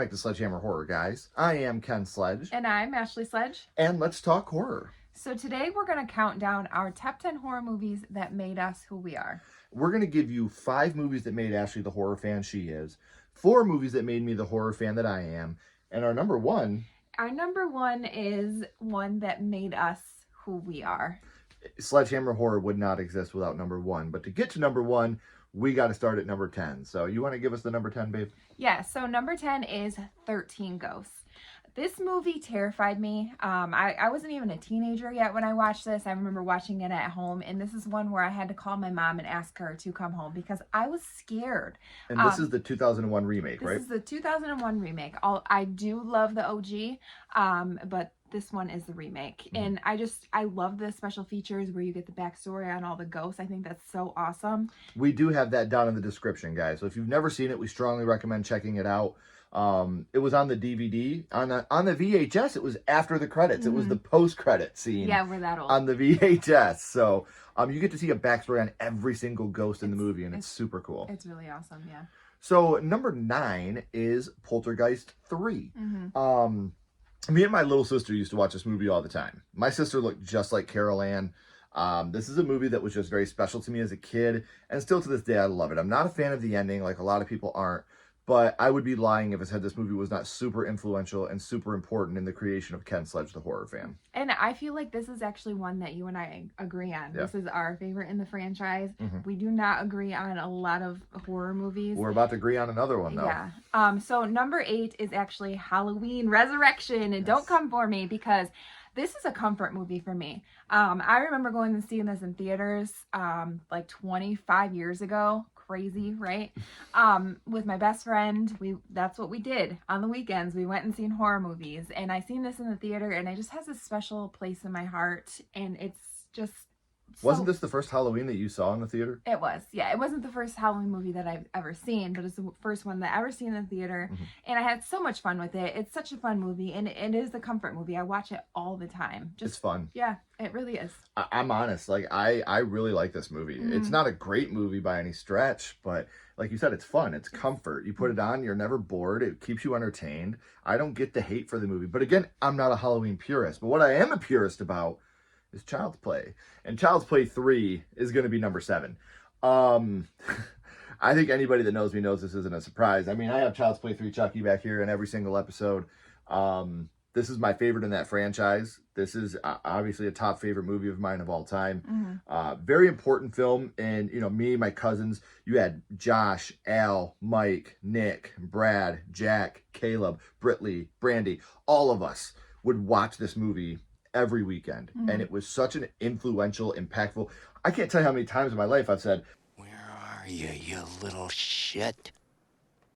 back to Sledgehammer Horror, guys. I am Ken Sledge. And I'm Ashley Sledge. And let's talk horror. So today we're going to count down our top 10 horror movies that made us who we are. We're going to give you 5 movies that made Ashley the horror fan she is, 4 movies that made me the horror fan that I am, and our number one... Our number one is one that made us who we are. Sledgehammer Horror would not exist without number one, but to get to number one, we got to start at number 10. So you want to give us the number 10, babe? Yeah, so number 10 is 13 Ghosts. This movie terrified me. I wasn't even a teenager yet when I watched this. I remember watching it at home, and this is one where I had to call my mom and ask her to come home because I was scared. And this is the 2001 remake, right? This is the 2001 remake. I do love the OG, but this one is the remake. And I love the special features where you get the backstory on all the ghosts. I think that's so awesome. We do have that down in the description, guys. So if you've never seen it, we strongly recommend checking it out. It was on the DVD. On the VHS, it was after the credits. It was the post-credit scene. Yeah, we're that old. On the VHS. So you get to see a backstory on every single ghost in the movie, and it's super cool. It's really awesome, yeah. So number 9 is Poltergeist 3. Me and my little sister used to watch this movie all the time. My sister looked just like Carol Ann. This is a movie that was just very special to me as a kid, and still to this day I love it. I'm not a fan of the ending like a lot of people aren't, but I would be lying if I said this movie was not super influential and super important in the creation of Ken Sledge, the horror fan. And I feel like this is actually one that you and I agree on. Yeah. This is our favorite in the franchise. We do not agree on a lot of horror movies. We're about to agree on another one, though. Yeah. So number 8 is actually Halloween Resurrection. And don't come for me because this is a comfort movie for me. I remember going and seeing this in theaters like 25 years ago. Crazy, right? With my best friend, that's what we did on the weekends. We went and seen horror movies, and I seen this in the theater, and it just has a special place in my heart, and it's just Wasn't this the first Halloween that you saw in the theater? It was, yeah. It wasn't the first Halloween movie that I've ever seen, but it's the first one that I've ever seen in the theater, and I had so much fun with it. It's such a fun movie, and it is the comfort movie. I watch it all the time. It's fun. Yeah, it really is. I'm honest. Like, I really like this movie. It's not a great movie by any stretch, but like you said, it's fun. It's comfort. You put it on, you're never bored. It keeps you entertained. I don't get the hate for the movie. But again, I'm not a Halloween purist. But what I am a purist about is Child's Play. And Child's Play 3 is going to be number 7. I think anybody that knows me knows this isn't a surprise. I mean, I have Child's Play 3 Chucky back here in every single episode. This is my favorite in that franchise. This is obviously a top favorite movie of mine of all time. Very important film. And, you know, me, my cousins, you had Josh, Al, Mike, Nick, Brad, Jack, Caleb, Britley, Brandy. All of us would watch this movie every weekend. And it was such an influential, impactful... I can't tell you how many times in my life I've said, "Where are you, you little shit?"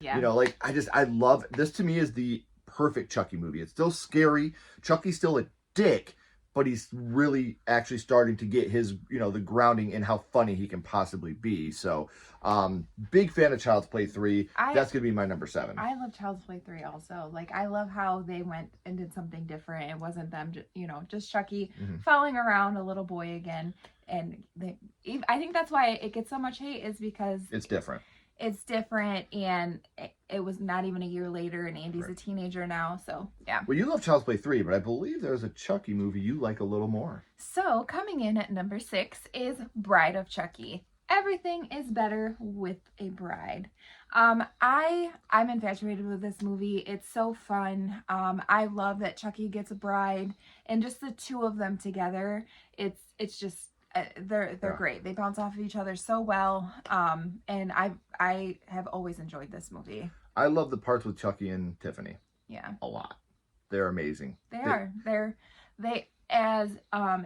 Yeah. You know, like, I love... This to me is the perfect Chucky movie. It's still scary. Chucky's still a dick, but he's really actually starting to get his, you know, the grounding in how funny he can possibly be. So, big fan of Child's Play 3. That's going to be my number 7. I love Child's Play 3 also. Like, I love how they went and did something different. It wasn't them, you know, just Chucky following around a little boy again. And I think that's why it gets so much hate, is because it's different. It's different, and it was not even a year later, and Andy's a teenager now, so yeah. Well, you love Child's Play 3, but I believe there's a Chucky movie you like a little more. So, coming in at number 6 is Bride of Chucky. Everything is better with a bride. I'm infatuated with this movie. It's so fun. I love that Chucky gets a bride, and just the two of them together, it's just... They're great. They bounce off of each other so well. And I have always enjoyed this movie. I love the parts with Chucky and Tiffany. Yeah. A lot. They're amazing. They as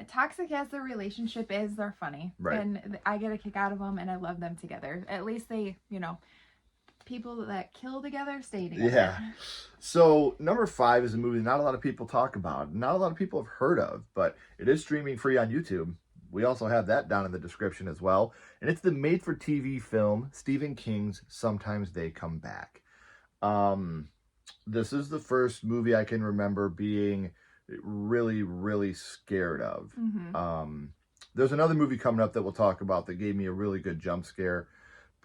toxic as their relationship is, they're funny. Right. And I get a kick out of them, and I love them together. At least they, you know, people that kill together stay together. Yeah. So number 5 is a movie not a lot of people talk about, not a lot of people have heard of, but it is streaming free on YouTube. We also have that down in the description as well. And it's the made-for-TV film, Stephen King's Sometimes They Come Back. This is the first movie I can remember being really, really scared of. There's another movie coming up that we'll talk about that gave me a really good jump scare.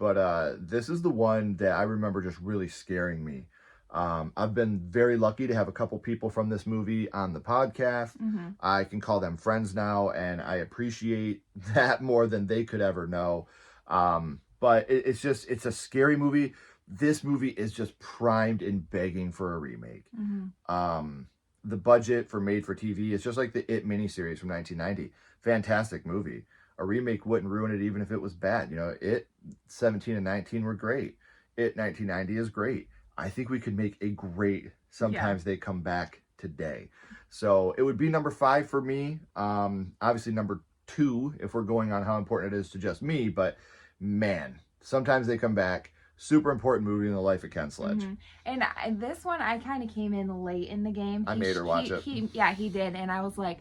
But this is the one that I remember just really scaring me. I've been very lucky to have a couple people from this movie on the podcast. Mm-hmm. I can call them friends now, and I appreciate that more than they could ever know. But it's a scary movie. This movie is just primed and begging for a remake. Mm-hmm. The budget for made for TV is just like the It miniseries from 1990. Fantastic movie. A remake wouldn't ruin it even if it was bad. You know, It 17 and 19 were great. It 1990 is great. I think we could make a great Sometimes They Come Back today. So it would be number 5 for me. Obviously number 2 if we're going on how important it is to just me. But man, Sometimes They Come Back. Super important movie in the life of Ken Sledge. Mm-hmm. And this one, I kind of came in late in the game. I made her watch it. He did. And I was like,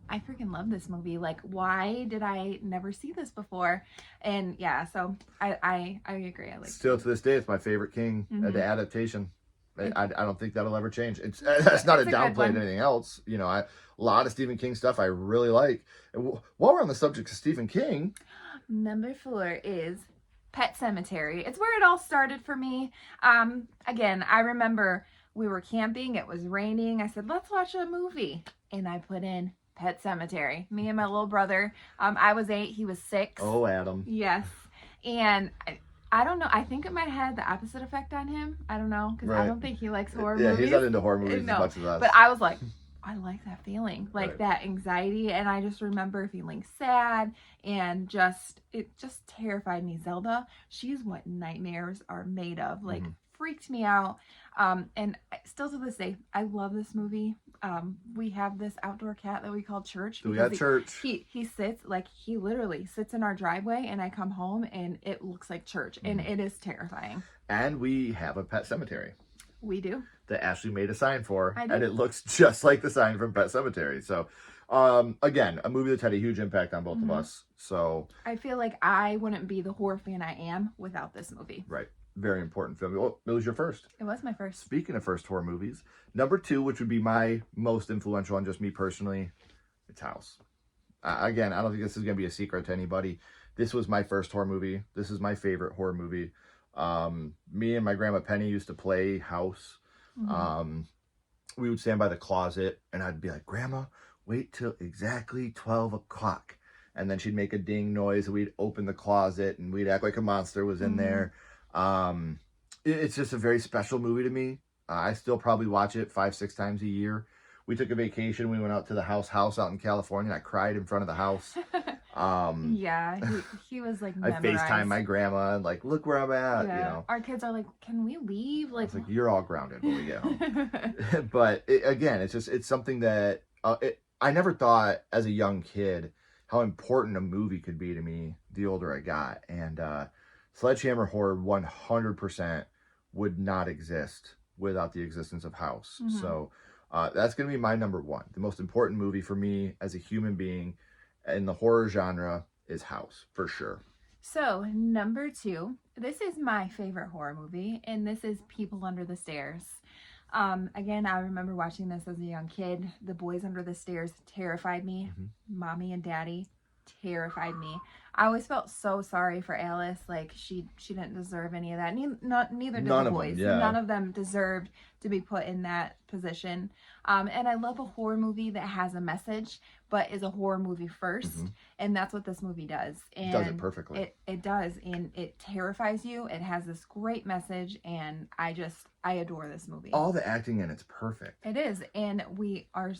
I freaking love this movie. Like, why did I never see this before? And yeah, so I agree. I like Still to this day, it's my favorite King Mhm. adaptation. I don't think that'll ever change. That's not a It's a good downplay one. to anything else. You know, a lot of Stephen King stuff I really like. And while we're on the subject of Stephen King, Number 4 is Pet Cemetery. It's where it all started for me. Again, I remember we were camping. It was raining. I said, let's watch a movie. And I put in Pet Cemetery. Me and my little brother. I was 8. He was 6. oh Adam, Yes. And I don't know. I think it might have had the opposite effect on him. I don't know. Because I Right. don't think he likes horror yeah, movies. he's not into horror movies No, as much as us. But I was like, I like that feeling, like Right. that anxiety. And I just remember feeling sad and it just terrified me. Zelda, she's what nightmares are made of. Like, freaked me out. And still to this day, I love this movie. We have this outdoor cat that we call Church. So we got Church. He sits, like, he literally sits in our driveway, and I come home and it looks like Church, and it is terrifying. And we have a Pet Cemetery We do. that Ashley made a sign for, I did. and it looks just like the sign from Pet Cemetery. So, again, a movie that's had a huge impact on both of us. So, I feel like I wouldn't be the horror fan I am without this movie. right, very important film. Well, it was your first. It was my first. Speaking of first horror movies, number 2, which would be my most influential on just me personally, it's House. Again, I don't think this is going to be a secret to anybody. This was my first horror movie. This is my favorite horror movie. Me and my grandma Penny used to play House. We would stand by the closet and I'd be like, Grandma, wait till exactly 12 o'clock. And then she'd make a ding noise and we'd open the closet and we'd act like a monster was in there. It's just a very special movie to me. I still probably watch it 5-6 times a year. We took a vacation. We went out to the house out in California. And I cried in front of the house. Yeah, he was like I memorized. FaceTime my grandma and like, look where I'm at. Yeah. You know, Our kids are like, can we leave? I Like, was like, you're all grounded when we get home. But again, it's something that I never thought as a young kid how important a movie could be to me the older I got. And Sledgehammer Horror 100% would not exist without the existence of House. So that's going to be my number 1. The most important movie for me as a human being in the horror genre is House, for sure. So, number 2, this is my favorite horror movie, and this is People Under the Stairs. Again, I remember watching this as a young kid. The boys under the stairs terrified me. Mommy and Daddy terrified me. I always felt so sorry for Alice. Like, she didn't deserve any of that. Neither did None the of boys. them, yeah. None of them deserved to be put in that position. And I love a horror movie that has a message, but is a horror movie first. And that's what this movie does. And It does it perfectly. It does. And it terrifies you. It has this great message. And I adore this movie. All the acting in it's perfect. It is. And we are,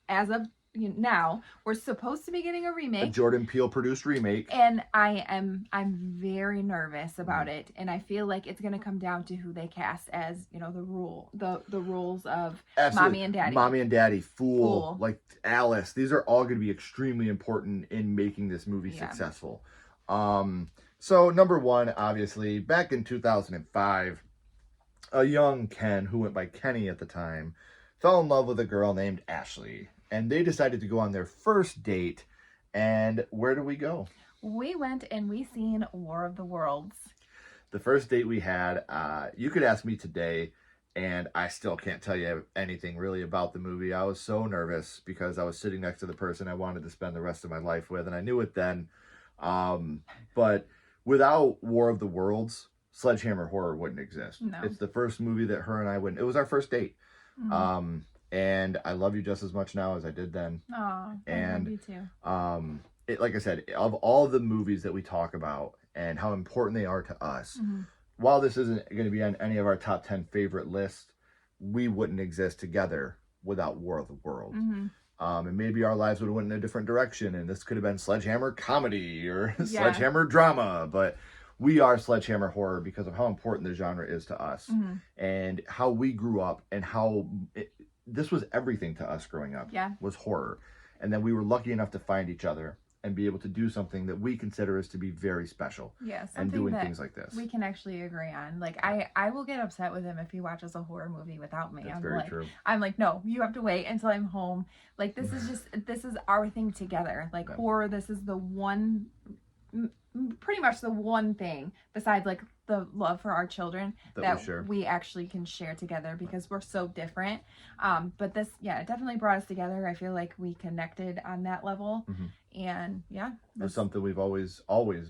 as of now, we're supposed to be getting a A remake. Jordan Peele produced remake. And I'm very nervous about it, and I feel like it's gonna come down to who they cast as, the roles of Absolutely. Mommy and Daddy. Fool, like Alice. These are all going to be extremely important in making this movie Yeah. successful. So number 1, obviously, back in 2005, a young Ken, who went by Kenny at the time, fell in love with a girl named Ashley. And they decided to go on their first date. And where do we go? We went and we seen War of the Worlds. The first date we had, you could ask me today, and I still can't tell you anything really about the movie. I was so nervous because I was sitting next to the person I wanted to spend the rest of my life with, and I knew it then. But without War of the Worlds, Sledgehammer Horror wouldn't exist. No. It's the first movie that her and I went. It was our first date. Mm-hmm. And I love you just as much now as I did then. Oh, I love you too. It, like I said, of all the movies that we talk about and how important they are to us, Mm-hmm. while this isn't going to be on any of our top 10 favorite lists, we wouldn't exist together without War of the World. Mm-hmm. And maybe our lives would have went in a different direction, and this could have been Sledgehammer comedy or Yeah. Sledgehammer drama, but we are Sledgehammer Horror because of how important the genre is to us, Mm-hmm. and how we grew up, and how this was everything to us growing up. Yeah. Was horror. And then we were lucky enough to find each other and be able to do something that we consider as to be very special. Yeah, and something doing that things like this. we can actually agree on. Like, I will get upset with him if he watches a horror movie without me. That's I'm very like, true. I'm like, no, you have to wait until I'm home. Like, this is our thing together. Like, Yeah. horror, this is the one, pretty much the one thing besides like the love for our children that we actually can share together because we're so different. But this, yeah, it definitely brought us together. I feel like we connected on that level. Mm-hmm. And yeah, That's something we've always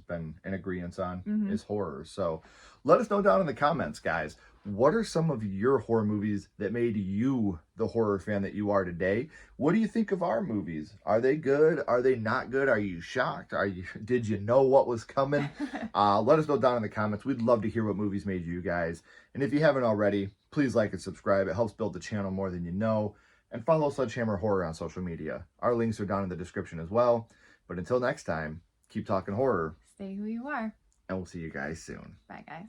been in agreement on, Mm-hmm. is horror. So let us know down in the comments, guys. What are some of your horror movies that made you the horror fan that you are today? What do you think of our movies? Are they good? Are they not good? Are you shocked? Did you know what was coming? Let us know down in the comments. We'd love to hear what movies made you guys. And if you haven't already, please like and subscribe. It helps build the channel more than you know. And follow Sledgehammer Horror on social media. Our links are down in the description as well. But until next time, keep talking horror. Stay who you are. And we'll see you guys soon. Bye, guys.